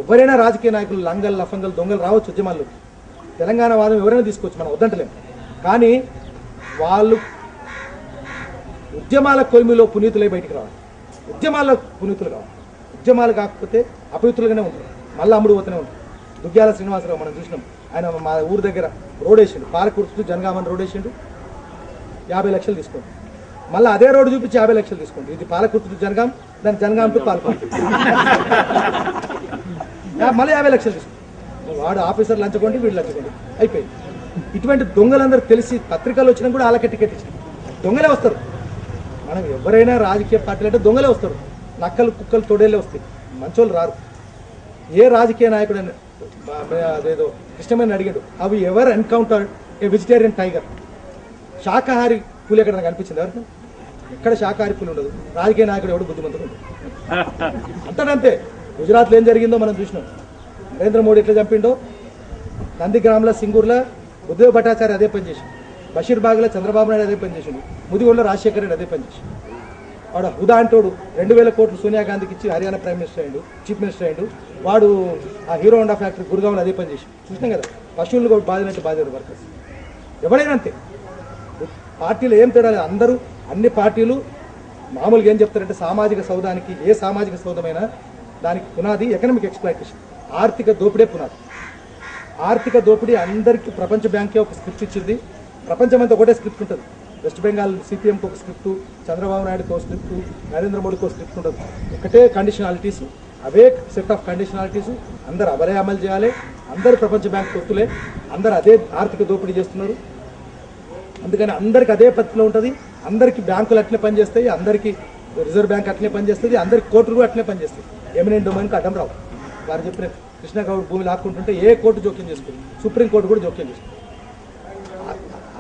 ఎవరైనా రాజకీయ నాయకులు లంగల్ లఫంగల్ దొంగలు రావచ్చు ఉద్యమాల్లోకి, తెలంగాణ వాదం ఎవరైనా తీసుకోవచ్చు, మనం వద్దంటలేము. కానీ వాళ్ళు ఉద్యమాల కొలిమిలో పునీతులై బయటికి రావాలి, ఉద్యమాల్లో పునీతులు కావాలి. ఉద్యమాలు కాకపోతే అపవిత్రులుగానే ఉంటారు, మళ్ళీ అమ్ముడు పోతూనే ఉంటారు. దుగ్గ్యాల శ్రీనివాసరావు మనం చూసినాం, ఆయన మా ఊరు దగ్గర రోడ్ వేసిండు, పాలకుర్తి జనగామని రోడ్ వేసిండు, 50 లక్షలు తీసుకోండి. మళ్ళీ అదే రోడ్డు చూపించి 50 లక్షలు తీసుకోండి. ఇది పాలకుర్తి జనగాం, దాని జనగాం టు పాలకుర్తి, మళ్ళీ 50 లక్షలు తీసుకోండి. వాడు ఆఫీసర్ లంచుకోండి, వీడు లంచుకోండి, అయిపోయింది. ఇటువంటి దొంగలందరూ తెలిసి పత్రికలు వచ్చినా కూడా వాళ్ళకి టికెట్ ఇచ్చిన దొంగలే వస్తారు. మనం ఎవరైనా రాజకీయ పార్టీలు అంటే దొంగలే వస్తారు, నక్కలు కుక్కలు తోడేళ్ళే వస్తాయి, మంచోళ్ళు రారు. ఏ రాజకీయ నాయకుడు అదేదో కృష్ణమని అడిగాడు, అవి ఎవరు ఎన్కౌంటర్ ఏ వెజిటేరియన్ టైగర్, శాకాహారి పులి ఎక్కడ నాకు అనిపించింది ఎవరికి? ఎక్కడ శాకాహారి పులి ఉండదు, రాజకీయ నాయకుడు ఎవడు బుద్ధిమంతుడు ఉండదు. అంతటంతే. గుజరాత్లో ఏం జరిగిందో మనం చూసినాం. నరేంద్ర మోడీ ఎట్లా చంపిండో, నందిగ్రామ్లో సింగూర్లో ఉద్దవ్ భట్టాచార్య అదే పని చేసిండు, బషీర్బాగ్లో చంద్రబాబు నాయుడు అదే పని చేసిండు, ముదిగోడలో రాజశేఖర రెడ్డి అదే పని చేసిండు. వాడు హుదా అంటోడు 2000 కోట్లు సోనియా గాంధీకి ఇచ్చి హర్యానా ప్రైమ్ మినిస్టర్ అయ్యాడు, చీఫ్ మినిస్టర్ అయ్యాడు. వాడు ఆ హీరో హోండా ఫ్యాక్టరీ గురుగావ్లో అదే పని చేసి చూసినాం కదా. పశువులు కూడా బాధినట్టు బాధ్యత వర్కర్స్ ఎవడైనా అంతే. పార్టీలు ఏం తేడా లేదు, అందరూ అన్ని పార్టీలు మామూలుగా ఏం చెప్తారంటే సామాజిక సౌదానికి, ఏ సామాజిక సౌదమైనా దానికి పునాది ఎకనామిక్ ఎక్స్ప్లాయిటేషన్, ఆర్థిక దోపిడే పునాది. ఆర్థిక దోపిడీ అందరికీ ప్రపంచ బ్యాంకే ఒక స్క్రిప్ట్ ఇచ్చింది, ప్రపంచమంతా ఒకటే స్క్రిప్ట్ ఉంటుంది. వెస్ట్ బెంగాల్ సిపిఎంకి ఒక స్క్రిప్టు, చంద్రబాబు నాయుడుకి ఒక స్క్రిప్టు, నరేంద్ర మోడీకి ఒక స్క్రిప్ట్ ఉంటుంది. ఒకటే conditionalities, away set of conditionalities, అందరు అవరే అమలు చేయాలి. అందరు ప్రపంచ బ్యాంక్ తొత్తులే, అందరు అదే ఆర్థిక దోపిడీ చేస్తున్నారు. అందుకని అందరికి అదే పద్ధతిలో ఉంటుంది. అందరికీ బ్యాంకులు అట్లే పనిచేస్తాయి, అందరికీ రిజర్వ్ బ్యాంక్ అట్లే పనిచేస్తుంది, అందరికి కోర్టులు కూడా అట్లే పనిచేస్తాయి. ఎమినెంట్ డొమైన్కి అడ్డం రావు. వారు చెప్పిన కృష్ణగౌడ్ భూమి లాక్కుంటుంటే ఏ కోర్టు జోక్యం చేసుకుంది, సుప్రీంకోర్టు కూడా జోక్యం చేసుకుంది.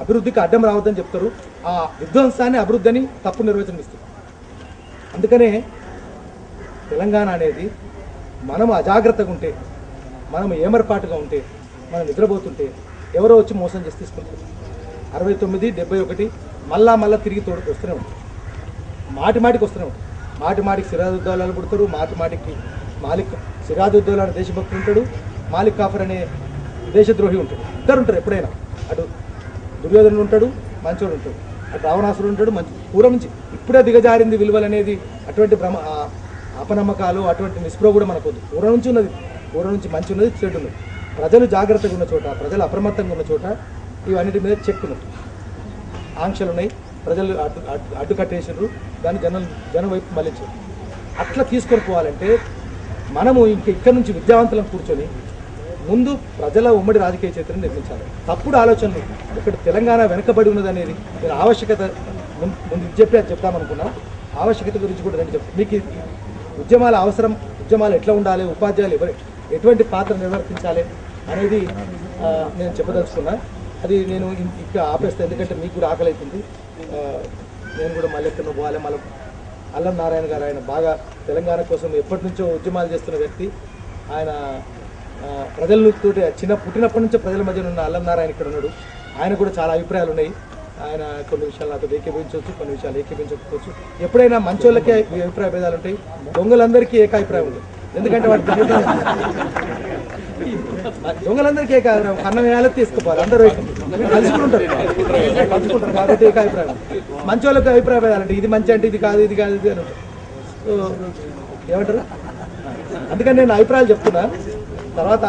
అభివృద్ధికి అడ్డం రావద్దని చెప్తారు, ఆ విధ్వంసాన్ని అభివృద్ధి అని తప్పు నిర్వచనం ఇస్తారు. అందుకనే తెలంగాణ అనేది మనం అజాగ్రత్తగా ఉంటే, మనం ఏమరపాటుగా ఉంటే, మనం నిద్రపోతుంటే ఎవరో వచ్చి మోసం చేసి తీసుకుంటారు. 69, 71 మళ్ళా తిరిగి తోడుకు వస్తూనే ఉంటారు, మాటికి వస్తూనే ఉంటారు. మాటికి సిరాజుద్దౌలాలు పుడతారు, మాటికి మాలిక్ సిరాజుద్దౌలా అనే దేశభక్తుడు ఉంటాడు, మాలిక్ కాఫర్ అనే దేశద్రోహి ఉంటాడు. ఇద్దరు ఉంటారు ఎప్పుడైనా. అటు దుర్యోధనుడు ఉంటాడు, మంచోడు ఉంటాడు, అటు రావణాసురుడు ఉంటాడు, మంచి పూర్వం నుంచి ఇప్పుడే దిగజారింది విలువలు అనేది. అటువంటి అపనమ్మకాలు, అటువంటి నిస్పృహ కూడా మనకొద్దు. పూర్వం నుంచి ఉన్నది, పూర్వం నుంచి మంచి ఉన్నది, చెడు ఉన్నది. ప్రజలు జాగ్రత్తగా ఉన్న చోట, ప్రజలు అప్రమత్తంగా ఉన్న చోట ఇవన్నిటి మీద చెక్ ఉన్నది, ఆంక్షలు ఉన్నాయి, ప్రజలు అడ్డుకట్టేసారు, దాన్ని జనం వైపు మళ్ళించారు. అట్లా తీసుకొని పోవాలంటే మనము ఇక్కడ నుంచి విద్యావంతులను కూర్చొని ముందు ప్రజల ఉమ్మడి రాజకీయ చైతన్యం నిర్మించాలి. తప్పుడు ఆలోచనలు ఇక్కడ తెలంగాణ వెనుకబడి ఉన్నదనేది నేను ఆవశ్యకత ముందు చెప్పి అది చెప్తామనుకున్నాం. ఆవశ్యకత గురించి కూడా రెండు చెప్తాను. మీకు ఉద్యమాల అవసరం, ఉద్యమాలు ఎట్లా ఉండాలి, ఉపాధ్యాయులు ఎటువంటి పాత్ర నిర్వర్తించాలి అనేది నేను చెప్పదలుచుకున్నా. అది నేను ఇక్కడ ఆపేస్తాను, ఎందుకంటే మీకు కూడా ఆకలి అవుతుంది. నేను కూడా మళ్ళీ ఎక్కడో పోవాలి. మళ్ళీ అల్లం నారాయణ గారు, ఆయన బాగా తెలంగాణ కోసం ఎప్పటి నుంచో ఉద్యమాలు చేస్తున్న వ్యక్తి. ఆయన ప్రజలతో పుట్టినప్పటి నుంచో ప్రజల మధ్యన ఉన్న అల్లం నారాయణ ఇక్కడ ఉన్నాడు. ఆయన కూడా చాలా అభిప్రాయాలు ఉన్నాయి. ఆయన కొన్ని విషయాలు నాతో ఏకీభవించవచ్చు, కొన్ని విషయాలు ఏకీభవించకపోవచ్చు. ఎప్పుడైనా మంచోళ్ళకే అభిప్రాయ భేదాలు ఉంటాయి, దొంగలందరికీ ఏకాభిప్రాయం ఉంటుంది. ఎందుకంటే వాటి దొంగలందరికీ ఏకాభిప్రాయం, అన్నం వేయాలి తీసుకుపోవాలి, అందరూ కలుసుకుంటారు కాబట్టి ఏకాభిప్రాయం. మంచోళ్ళకి అభిప్రాయ భేదాలు అంటే ఇది మంచి అంటే ఇది కాదు, ఇది కాదు, ఇది అని ఉంటుంది. సో ఏమంటారు, అందుకని నేను అభిప్రాయాలు చెప్తున్నా. తర్వాత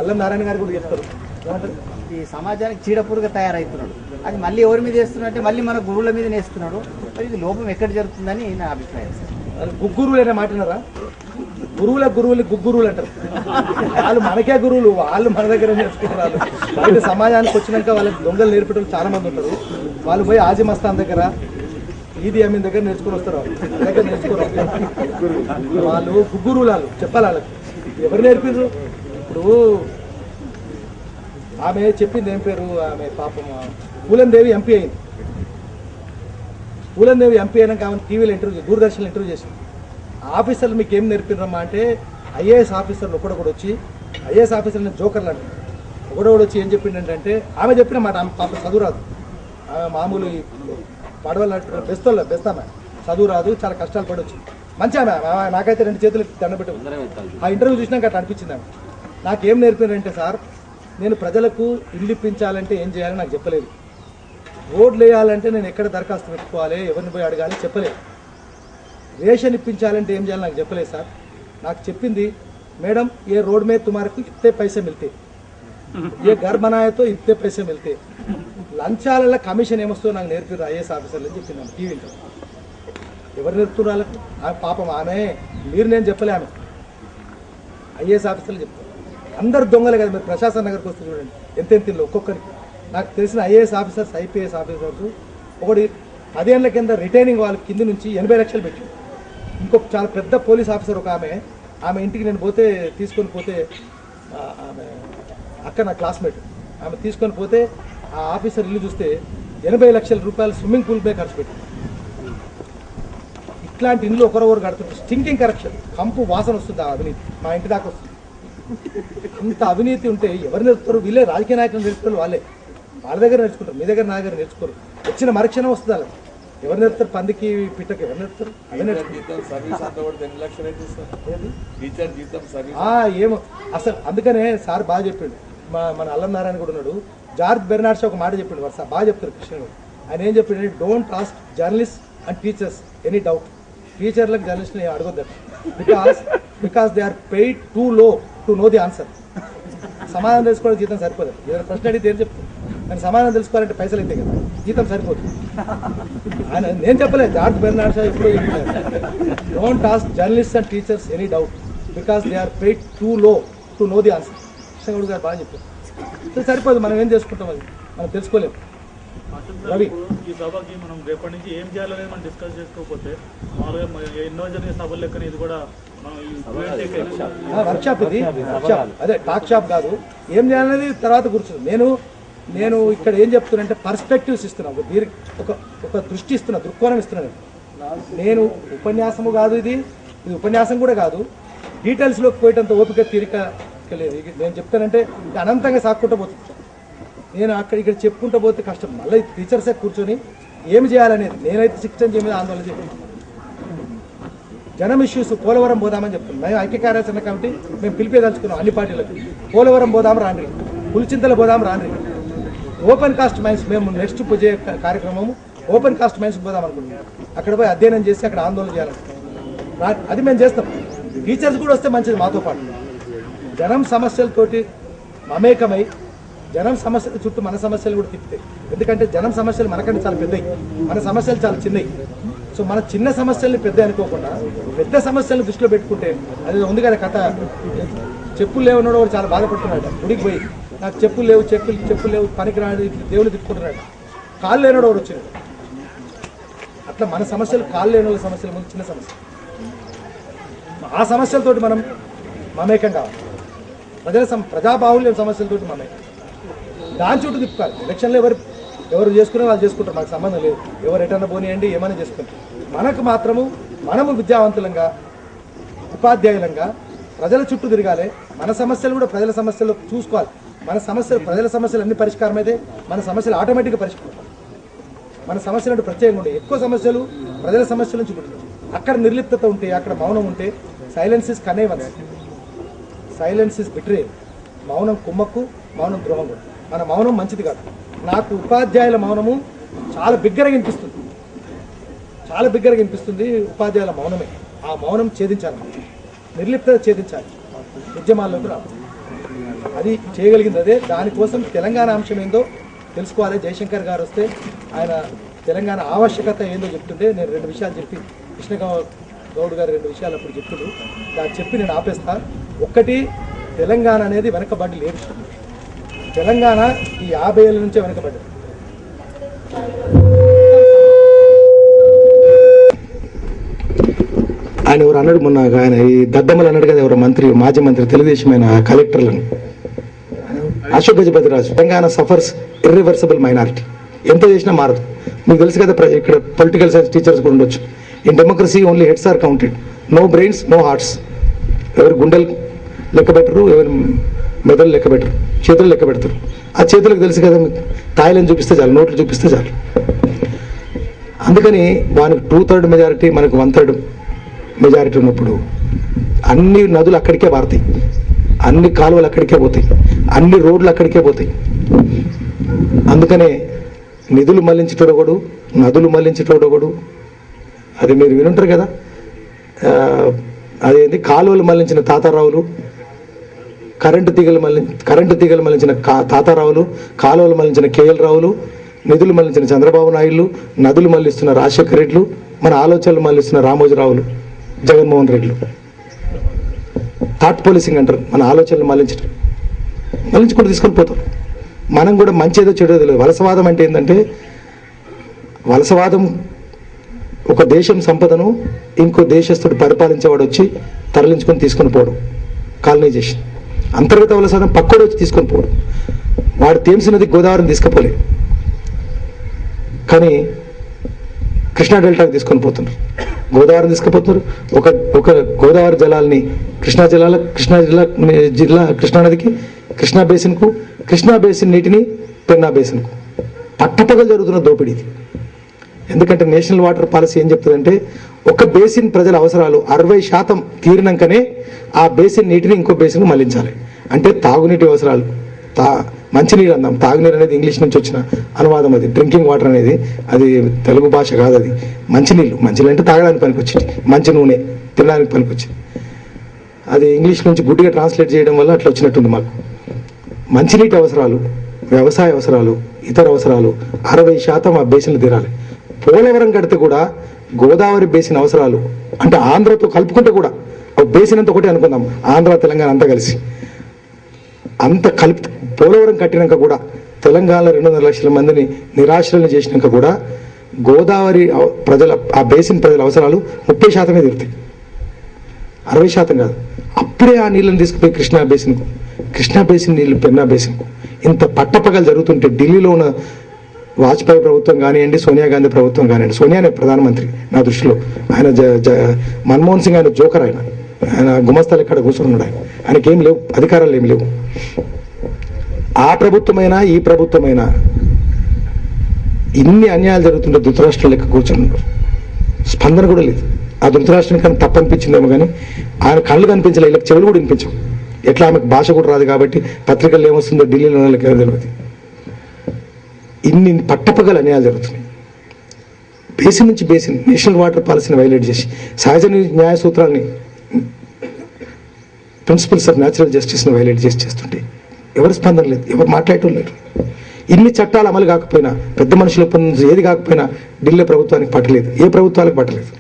అల్లం నారాయణ గారు కూడా చెప్తారు. ఏమంటారు, ఈ సమాజానికి చీడపురుగా తయారవుతున్నాడు, అది మళ్ళీ ఎవరి మీద వేస్తున్నట్టే మళ్ళీ మన గురువుల మీద వేస్తున్నాడు. ఇది లోపం ఎక్కడ జరుగుతుందని నా అభిప్రాయం. గుగ్గురువులు అనే మాట్లాడారా? గురువులు గుగ్గురువులు అంటారు. వాళ్ళు మనకే గురువులు, వాళ్ళు మన దగ్గర నేర్చుకుంటారు. బయట సమాజానికి వచ్చినాక వాళ్ళకి దొంగలు నేర్పేటోళ్ళు చాలా మంది ఉంటారు. వాళ్ళు పోయి ఆజిమస్తాన్ దగ్గర, ఈది అమీన్ దగ్గర నేర్చుకుని వస్తారు. దగ్గర నేర్చుకోరు వాళ్ళు గుగ్గురువులు. వాళ్ళు చెప్పాలి వాళ్ళకి ఎవరు నేర్పిండ్రు. ఇప్పుడు ఆమె చెప్పింది ఏం పేరు, ఆమె పాపం పూలందేవి ఎంపీ అయింది. పూలందేవి ఎంపీ అయినాక ఆమె టీవీలో ఇంటర్వ్యూ, దూరదర్శన్లో ఇంటర్వ్యూ చేసింది. ఆఫీసర్లు మీకు ఏం నేర్పినమ్మా అంటే, ఐఏఎస్ ఆఫీసర్లు ఒకడొకడు వచ్చి, ఐఏఎస్ ఆఫీసర్ని జోకర్లు అంటారు, ఒకడొకడు వచ్చి ఏం చెప్పిండంటే, ఆమె చెప్పిన మాట, ఆమె పాప చదువు రాదు, ఆమె మామూలు పడవలు బెస్తామే చదువు రాదు, చాలా కష్టాలు పడవచ్చు. మంచి ఆమె నాకైతే 2 చేతులు దండ పెట్టు. ఆ ఇంటర్వ్యూ చూసినాక అట్లా అనిపించింది ఆమె. నాకేం నేర్పారంటే సార్, నేను ప్రజలకు ఇల్లు ఇప్పించాలంటే ఏం చేయాలని నాకు చెప్పలేదు. రోడ్లు వేయాలంటే నేను ఎక్కడ దరఖాస్తు పెట్టుకోవాలి, ఎవరిని పోయి అడగాలి చెప్పలేదు. రేషన్ ఇప్పించాలంటే ఏం చేయాలి నాకు చెప్పలేదు సార్. నాకు చెప్పింది, మేడం ఏ రోడ్ మీద తుమారకు ఇత్తే పైసే మిల్తే, ఏ ఘర్ బనాయతో ఇత్తే పైసే మిల్తే, లంచాలలో కమిషన్ ఏమొస్తుందో నాకు నేర్పిరు ఐఏఎస్ ఆఫీసర్లు అని చెప్పింది టీవీలో. ఎవరు నేర్పుతున్నారు వాళ్ళకి? పాపం ఆమె, మీరు నేను చెప్పలే, ఆమె ఐఏఎస్ ఆఫీసర్లు చెప్తారు. అందరు దొంగలే కదా. మీరు ప్రశాసన నగర్కి వస్తే చూడండి ఎంత ఒక్కొక్కరికి. నాకు తెలిసిన ఐఏఎస్ ఆఫీసర్స్, ఐపీఎస్ ఆఫీసర్స్ ఒకటి 10 ఏళ్ల కింద రిటైనింగ్ వాళ్ళ కింద నుంచి 80 లక్షలు పెట్టి, ఇంకొక చాలా పెద్ద పోలీస్ ఆఫీసర్ ఒక ఆమె ఇంటికి నేను తీసుకొని పోతే ఆమె అక్క నా క్లాస్మేట్, ఆమె తీసుకొని పోతే ఆ ఆఫీసర్ ఇల్లు చూస్తే 80 లక్షల రూపాయలు స్విమ్మింగ్ పూల్ పై ఖర్చు పెట్టి, ఇట్లాంటి ఇల్లు ఒకరొకరు కడుతుంటారు. స్టింకింగ్ కరప్షన్, కంపు వాసన వస్తుంది ఆ అవినీతి, మా ఇంటి దాకా వస్తుంది. ఇంత అవినీతి ఉంటే ఎవరు నేర్పుతారు? వీళ్ళే రాజకీయ నాయకులు నేర్పుతారు, వాళ్ళ దగ్గర నేర్చుకుంటారు. మీ దగ్గర నా దగ్గర నేర్చుకోరు. వచ్చిన మరుక్షణం వస్తుంది అలా. ఎవరు నేర్పుతారు? పందికి పిట్టకి ఎవరు నేర్పుతారు? ఏమో అసలు. అందుకనే సార్ బాగా చెప్పిండు, మన అల్లం నారాయణ కూడా ఉన్నాడు, జార్జ్ బెర్నాడ్ షా ఒక మాట చెప్పిండు, వరుస బాగా చెప్తారు కృష్ణుడు. ఆయన ఏం చెప్పిండు, don't ask journalist and teachers any doubt. టీచర్లకు జర్నలిస్ట్ని అడగొద్దారు, because they are paid too low to know the answer. సమాధానం తెలుసుకోవడానికి జీతం సరిపోదు. ఏదైనా ప్రశ్న అడిగితే ఏం చెప్తాను, కానీ సమాధానం తెలుసుకోవాలంటే పైసలు అయితే కదా, జీతం సరిపోదు. ఆయన నేను చెప్పలేదు, జార్జ్ బెర్నాడ్ షా ఎప్పుడూ don't ask journalist and teachers any doubt because they are paid too low to know the answer. Krishna Goud గారు బాగా చెప్పారు. సరిపోదు, మనం ఏం చేసుకుంటాం, అది మనం తెలుసుకోలేము. రవి, ఈ సభకి మనం రేపటి నుంచి ఏం చేయాలనేది మనం డిస్కస్ చేసుకోకపోతే మామూలుగా ఎన్నో జరిగిన సభలు లెక్కన ఇది కూడా వర్క్షాప్, ఇది వర్క్షాప్, అదే టాక్ షాప్ కాదు. ఏం చేయాలనేది తర్వాత కూర్చుంది. నేను ఇక్కడ ఏం చెప్తున్నానంటే పర్స్పెక్టివ్స్ ఇస్తున్నాను, ఒక దృష్టి ఇస్తున్నా, దృక్కోణం ఇస్తున్నాను. నేను ఉపన్యాసము కాదు, ఇది ఉపన్యాసం కూడా కాదు. డీటెయిల్స్లోకి పోయేటంత ఓపిక తీరిక లేదు. నేను చెప్తానంటే అనంతంగా సాక్కుంటూ పోతుంది. నేను ఇక్కడ చెప్పుకుంటూ పోతే కష్టం. మళ్ళీ టీచర్సే కూర్చొని ఏమి చేయాలనేది, నేనైతే శిక్షణ చేయమని ఆందోళన చేయాలి. జనం ఇష్యూస్, పోలవరం పోదామని చెప్తున్నాం. మేము ఐక్య కార్యాచరణ కమిటీ మేము పిలిపేదలుచుకున్నాం అన్ని పార్టీలకు. పోలవరం పోదాం రాండి, పులిచింతలు పోదాం రాండి. ఓపెన్ కాస్ట్ మైన్స్ మేము నెక్స్ట్ పూజే కార్యక్రమము ఓపెన్ కాస్ట్ మైన్స్ పోదాం అనుకుంటున్నాం. అక్కడ పోయి అధ్యయనం చేసి అక్కడ ఆందోళన చేయాలి. అది మేము చేస్తాం. టీచర్స్ కూడా వస్తే మంచిది మాతో పాటు. జనం సమస్యలతోటి మమేకమై జనం సమస్యల చుట్టూ మన సమస్యలు కూడా తిప్పుతాయి. ఎందుకంటే జనం సమస్యలు మనకంటే చాలా పెద్దవి, మన సమస్యలు చాలా చిన్నవి. సో మన చిన్న సమస్యల్ని పెద్ద అనుకోకుండా పెద్ద సమస్యలను దృష్టిలో పెట్టుకుంటే, అది ఉంది కదా కథ, చెప్పులు లేవున్నాడు వాడు చాలా బాధపడుతున్నాడు. గుడికి పోయి నాకు చెప్పులు లేవు పనికి రాడు, దేవుని తిప్పుకుంటున్నాడు. కాళ్ళు లేనోడు వాడు వచ్చినాడు. అట్లా మన సమస్యలు, కాళ్ళు లేని వాళ్ళ సమస్యల ముందు చిన్న సమస్య. ఆ సమస్యలతోటి మనం మమేకం కావాలి. ప్రజాబాహుల్యం సమస్యలతోటి మమేకం, దాని చుట్టూ తిప్పుకోవాలి. ఎలక్షన్లో ఎవరు చేసుకునే వాళ్ళు చేసుకుంటారు, మాకు సంబంధం లేదు. ఎవరు ఎటన్నా పోనీయండి, ఏమైనా చేసుకుంటారు. మనకు మాత్రము మనము విద్యావంతులంగా, ఉపాధ్యాయులంగా ప్రజల చుట్టూ తిరగాలి. మన సమస్యలు కూడా ప్రజల సమస్యలు చూసుకోవాలి. ప్రజల సమస్యలు అన్ని పరిష్కారం అయితే మన సమస్యలు ఆటోమేటిక్గా పరిష్కారం. మన సమస్యలు అంటే ప్రత్యేకంగా ఉంటే ఎక్కువ సమస్యలు ప్రజల సమస్యల నుంచి పుట్టింది. అక్కడ నిర్లిప్తత ఉంటే, అక్కడ మౌనం ఉంటే, silence is connivance, silence is betrayal. మౌనం కుమ్మక్కు, మౌనం ద్రోహం కూడా. మన మౌనం మంచిది కాదు. నాకు ఉపాధ్యాయుల మౌనము చాలా బిగ్గరగా వినిపిస్తుంది. ఉపాధ్యాయుల మౌనమే. ఆ మౌనం ఛేదించాలి, నిర్లిప్తత ఛేదించాలి, ఉద్యమాల్లోకి రావాలి. అది చేయగలిగింది అదే. దానికోసం తెలంగాణ అంశం ఏందో తెలుసుకోవాలి. జయశంకర్ గారు వస్తే ఆయన తెలంగాణ ఆవశ్యకత ఏందో చెప్తుంటే నేను 2 విషయాలు చెప్పి, కృష్ణగౌడ్ గారు 2 విషయాలు అప్పుడు చెప్తుండ్రు. దాన్ని చెప్పి నేను ఆపేస్తా. ఒకటి, తెలంగాణ అనేది వెనకబడి లేదు. తెలంగాణ ఈ 50 ఏళ్ళ నుంచే వెనకబడ్డది. ఆయన ఎవరు అన్నాడు మొన్న, ఆయన ఈ దద్దమ్మలు అన్నాడు కదా, ఎవరు మంత్రి, మాజీ మంత్రి, తెలుగుదేశం ఆయన కలెక్టర్లను, Ashok Gajapathiraju. Telangana suffers irreversible minority. ఎంత చేసినా మారదు. మీకు తెలుసు కదా, ఇక్కడ పొలిటికల్ సైన్స్ టీచర్స్ కూడా ఉండొచ్చు. In democracy only heads are counted, no brains, no hearts. ఎవరు గుండెలు లెక్క పెట్టరు, ఎవరు మెదళ్ళు లెక్క పెట్టరు, చేతులు లెక్క పెడతారు. ఆ చేతులకు తెలుసు కదా, తాయిలను చూపిస్తే చాలు, నోట్లు చూపిస్తే చాలు. అందుకని వానికి 2/3 మెజారిటీ, మనకు 1/3. మెజారిటీ ఉన్నప్పుడు అన్ని నదులు అక్కడికే పారుతాయి, అన్ని కాలువలు అక్కడికే పోతాయి, అన్ని రోడ్లు అక్కడికే పోతాయి. అందుకనే నిధులు మళ్లించేటోడొకడు, నదులు మళ్లించేటోడొకడు. అది మీరు వినుంటారు కదా, అదేంటి కాలువలు మళ్లించిన తాతారావులు, కరెంటు తీగలు మళ్లించిన తాతారావులు, కాలువలు మళ్లించిన కేఎల్ రావులు, నిధులు మళ్లించిన చంద్రబాబు నాయుడులు, నదులు మళ్లిస్తున్న రాజశేఖర రెడ్లు, మన ఆలోచనలు మళ్లిస్తున్న రామోజీరావులు, జగన్మోహన్ రెడ్లు. థాట్ పోలీసింగ్ అంటారు, మన ఆలోచనలు మళ్లించుకుంటూ తీసుకొని పోతాం. మనం కూడా మంచి ఏదో చెడు తెలియదు. వలసవాదం అంటే ఏంటంటే, వలసవాదం ఒక దేశం సంపదను ఇంకో దేశస్తుడు పరిపాలించేవాడు వచ్చి తరలించుకొని తీసుకొని పోవడం, కాలనైజేషన్. అంతర్గత వలసవాదం పక్కోడు వచ్చి తీసుకొని పోవడం. వాడు తేమ్స్ నది గోదావరిని తీసుకుపోలే, కానీ కృష్ణా డెల్టాకి తీసుకొని పోతున్నారు, గోదావరిని తీసుకుపోతున్నారు. ఒక గోదావరి జలాల్ని కృష్ణానదికి, కృష్ణా బేసిన్కు, కృష్ణా బేసిన్ నీటిని పెన్నా బేసిన్కు పట్టపగలు జరుగుతున్న దోపిడీ ఇది. ఎందుకంటే నేషనల్ వాటర్ పాలసీ ఏం చెప్తుందంటే, ఒక బేసిన్ ప్రజల అవసరాలు 60% తీరినాకనే ఆ బేసిన్ నీటిని ఇంకో బేసిన్కు మళ్లించాలి. అంటే తాగునీటి అవసరాలు, మంచినీరు అందాం, తాగునీరు అనేది ఇంగ్లీష్ నుంచి వచ్చిన అనువాదం. అది డ్రింకింగ్ వాటర్ అనేది అది తెలుగు భాష కాదు, అది మంచినీళ్ళు. మంచినీళ్ళు అంటే తాగడానికి పనికొచ్చింది, మంచి నూనె తినడానికి పనికొచ్చింది. అది ఇంగ్లీష్ నుంచి గుడ్డిగా ట్రాన్స్లేట్ చేయడం వల్ల అట్లా వచ్చినట్టుంది మాకు. మంచినీటి అవసరాలు, వ్యవసాయ అవసరాలు, ఇతర అవసరాలు 60% ఆ బేసిన్లు తీరాలి. పోలవరం కడితే కూడా గోదావరి బేసిన్ అవసరాలు, అంటే ఆంధ్రతో కలుపుకుంటే కూడా బేసిన్ అంతా ఒకటే అనుకుందాం, ఆంధ్ర తెలంగాణ అంతా కలిసి అంత కలిపి పోలవరం కట్టినాక కూడా తెలంగాణలో 200 లక్షల మందిని నిరాశ్రయం చేసినాక కూడా గోదావరి ప్రజల, ఆ బేసిన్ ప్రజల అవసరాలు 30% తీరుతాయి, 60% కాదు. అప్పుడే ఆ నీళ్ళని తీసుకుపోయి కృష్ణా బేసిన్ నీళ్ళు పెన్నా బేసిన్కు. ఇంత పట్టపగలు జరుగుతుంటే ఢిల్లీలో ఉన్న వాజ్పేయి ప్రభుత్వం కానివ్వండి, సోనియా గాంధీ ప్రభుత్వం కానివ్వండి, సోనియానే ప్రధానమంత్రి నా దృష్టిలో. ఆయన మన్మోహన్ సింగ్ ఆయన జోకర్, ఆయన గుమస్తాలు ఎక్కడ కూర్చున్నాడు, ఆయనకి ఏం లేవు, అధికారాలు ఏమి లేవు. ఆ ప్రభుత్వమైనా ఈ ప్రభుత్వమైనా ఇన్ని అన్యాయాలు జరుగుతుంటే ధృతరాష్ట్రం లెక్క కూర్చున్నారు, స్పందన కూడా లేదు. ఆ ధృతరాష్ట్రానికి కానీ తప్పనిపించిందేమో కానీ ఆయన కళ్ళు కనిపించలే, వీళ్ళకి చెవులు కూడా వినిపించవు. ఎట్లా ఆమెకు భాష కూడా రాదు కాబట్టి పత్రికల్లో ఏమొస్తుందో ఢిల్లీలో వాళ్ళకి తెలియదు. ఇన్ని పట్టపగల అన్యాయాలు జరుగుతున్నాయి. బేసిన్ నుంచి బేసిన్ నేషనల్ వాటర్ పాలసీని వైలేట్ చేసి, సహజ న్యాయ సూత్రాన్ని, ప్రిన్సిపల్స్ ఆఫ్ న్యాచురల్ జస్టిస్ని వైలేట్ చేసి చేస్తుంటే ఎవరు స్పందన లేదు, ఎవరు మాట్లాడటం లేరు. ఇన్ని చట్టాలు అమలు కాకపోయినా, పెద్ద మనుషుల ఏది కాకపోయినా ఢిల్లీ ప్రభుత్వానికి పట్టలేదు, ఏ ప్రభుత్వాలకు పట్టలేదు.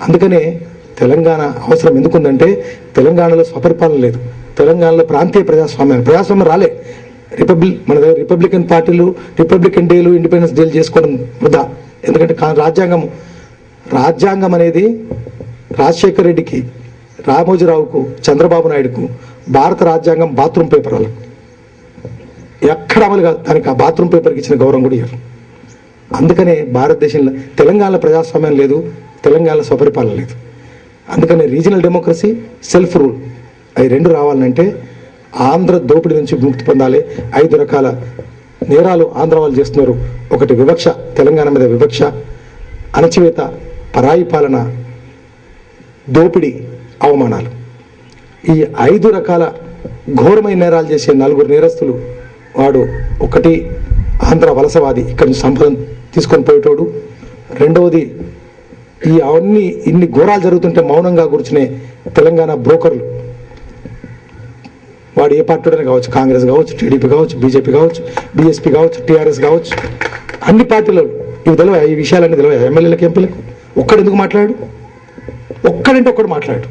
అందుకనే తెలంగాణ అవసరం ఎందుకుందంటే, తెలంగాణలో స్వపరిపాలన లేదు, తెలంగాణలో ప్రాంతీయ ప్రజాస్వామ్యం రాలే. మన దగ్గర రిపబ్లికన్ పార్టీలు, రిపబ్లికన్ డేలు, ఇండిపెండెన్స్ డేలు చేసుకోవడం వృధా. ఎందుకంటే రాజ్యాంగం అనేది రాజశేఖర రెడ్డికి, రామోజీరావుకు, చంద్రబాబు నాయుడుకు భారత రాజ్యాంగం బాత్రూమ్ పేపర్ వాళ్ళకు ఎక్కడ అమలు కాదు. దానికి ఆ బాత్రూమ్ పేపర్కి ఇచ్చిన గౌరవం కూడా ఇవ్వరు. అందుకనే భారతదేశంలో తెలంగాణలో ప్రజాస్వామ్యం లేదు, తెలంగాణలో స్వపరిపాలన లేదు. అందుకనే రీజనల్ డెమోక్రసీ, సెల్ఫ్ రూల్, అవి రెండు రావాలంటే ఆంధ్ర దోపిడీ నుంచి ముక్తి పొందాలి. 5 రకాల నేరాలు ఆంధ్ర వాళ్ళు చేస్తున్నారు. ఒకటి వివక్ష, తెలంగాణ మీద వివక్ష, అణచివేత, పరాయి పాలన, దోపిడీ, అవమానాలు. ఈ 5 రకాల ఘోరమైన నేరాలు చేసే 4 నేరస్తులు. వాడు ఒకటి ఆంధ్ర వలసవాది, ఇక్కడి నుంచి సంపదను తీసుకొని పోయేటోడు. రెండవది ఇన్ని ఘోరాలు జరుగుతుంటే మౌనంగా కూర్చునే తెలంగాణ బ్రోకర్లు. వాడు ఏ పార్టీలోనే కావచ్చు, కాంగ్రెస్ కావచ్చు, టీడీపీ కావచ్చు, బీజేపీ కావచ్చు, బీఎస్పీ కావచ్చు, టీఆర్ఎస్ కావచ్చు, అన్ని పార్టీలు. ఇవి తెలియ, ఈ విషయాలన్నీ తెలియ ఎమ్మెల్యేలకు, ఎంపీలకు. ఒక్కడెందుకు మాట్లాడు? ఒక్కడంటే ఒక్కడు మాట్లాడు.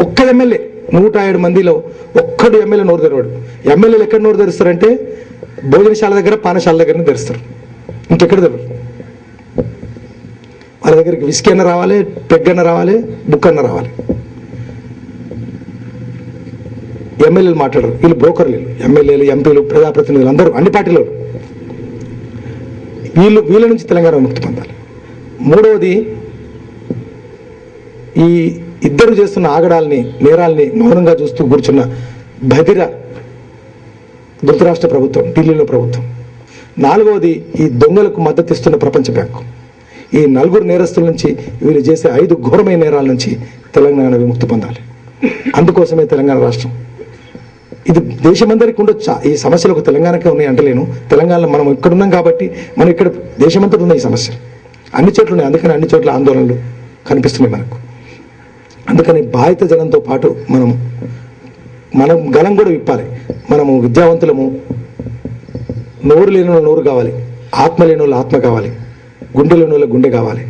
ఒక్క ఎమ్మెల్యే 107 మందిలో ఒక్కడు ఎమ్మెల్యే నోరు తెరవాడు. ఎమ్మెల్యేలు ఎక్కడ నోరు తెరుస్తారంటే భోజనశాల దగ్గర, పానశాల దగ్గరనే తెరుస్తారు, ఇంకెక్కడ తెరవరు. వాళ్ళ దగ్గరికి విస్కీ అన్న రావాలి, పెగ్ అన్న రావాలి, బుక్ అన్న రావాలి. ఎమ్మెల్యేలు మాట్లాడరు, వీళ్ళు బ్రోకర్లు. ఎమ్మెల్యేలు, ఎంపీలు, ప్రజాప్రతినిధులు అందరూ అన్ని పార్టీలు. వీళ్ళ నుంచి తెలంగాణ ముక్తి పొందాలి. మూడవది, ఈ ఇద్దరు చేస్తున్న ఆగడాల్ని, నేరాల్ని మౌనంగా చూస్తూ కూర్చున్న బధిర ధృతరాష్ట్ర ప్రభుత్వం, ఢిల్లీలో ప్రభుత్వం. నాలుగవది, ఈ దొంగలకు మద్దతు ఇస్తున్న ప్రపంచ బ్యాంకు. ఈ 4 నేరస్తుల నుంచి వీళ్ళు చేసే 5 ఘోరమైన నేరాల నుంచి తెలంగాణ విముక్తి పొందాలి. అందుకోసమే తెలంగాణ రాష్ట్రం. ఇది దేశమందరికీ ఉండొచ్చా ఈ సమస్యలు? ఒక తెలంగాణకే ఉన్నాయి అంటలేను. తెలంగాణలో మనం ఇక్కడ ఉన్నాం కాబట్టి మనం ఇక్కడ దేశమంతా ఉన్నాయి ఈ సమస్యలు, అన్ని చోట్ల ఉన్నాయి. అందుకని అన్ని చోట్ల ఆందోళనలు కనిపిస్తున్నాయి మనకు. అందుకని బాధిత జనంతో పాటు మనం గలం కూడా విప్పాలి. మనము విద్యావంతులము, నోరు లేని వాళ్ళు నోరు కావాలి, ఆత్మ లేని వాళ్ళు ఆత్మ కావాలి, గుండె లేని వాళ్ళ గుండె కావాలి.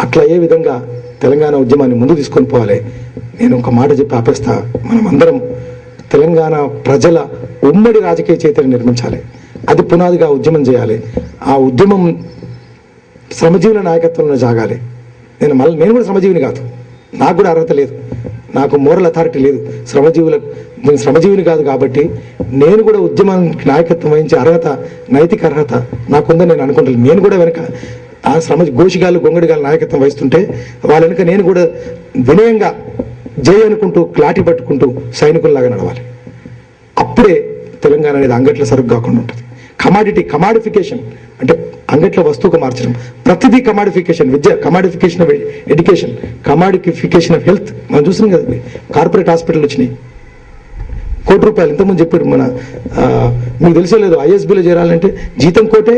అట్లా ఏ విధంగా తెలంగాణ ఉద్యమాన్ని ముందు తీసుకొని పోవాలి. నేను ఒక మాట చెప్పి ఆపేస్తా. మనం అందరం తెలంగాణ ప్రజల ఉమ్మడి రాజకీయ చైతన్యం నిర్మించాలి. అది పునాదిగా ఉద్యమం చేయాలి. ఆ ఉద్యమం శ్రమజీవుల నాయకత్వంలో సాగాలి. నేను కూడా శ్రమజీవిని కాదు, నాకు కూడా అర్హత లేదు, నాకు మోరల్ అథారిటీ లేదు. నేను శ్రమజీవిని కాదు కాబట్టి నేను కూడా ఉద్యమానికి నాయకత్వం వహించే అర్హత, నైతిక అర్హత నాకుందని నేను అనుకుంటాను. నేను కూడా వెనక ఆ గోషిగాళ్ళు గొంగడిగాళ్ళు నాయకత్వం వహిస్తుంటే వాళ్ళ వెనుక నేను కూడా వినయంగా జై అనుకుంటూ క్లాటి పట్టుకుంటూ సైనికుల్లాగా నడవాలి. అప్పుడే తెలంగాణ అనేది అంగట్ల సరుకు కాకుండా ఉంటుంది. కమాడిఫికేషన్ అంటే అంగట్ల వస్తువుగా మార్చడం. ప్రతిదీ కమాడిఫికేషన్. విద్య కమాడిఫికేషన్ ఆఫ్ ఎడ్యుకేషన్, కమాడిఫికేషన్ ఆఫ్ హెల్త్. మనం చూస్తున్నాం కదా, కార్పొరేట్ హాస్పిటల్ వచ్చినాయి, ₹1,00,00,000. ఇంతకుముందు చెప్పాడు మీకు తెలిసే లేదు, ISBలో చేరాలంటే జీతం కోటే,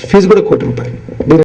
ఫీజు కూడా ₹1,00,00,000.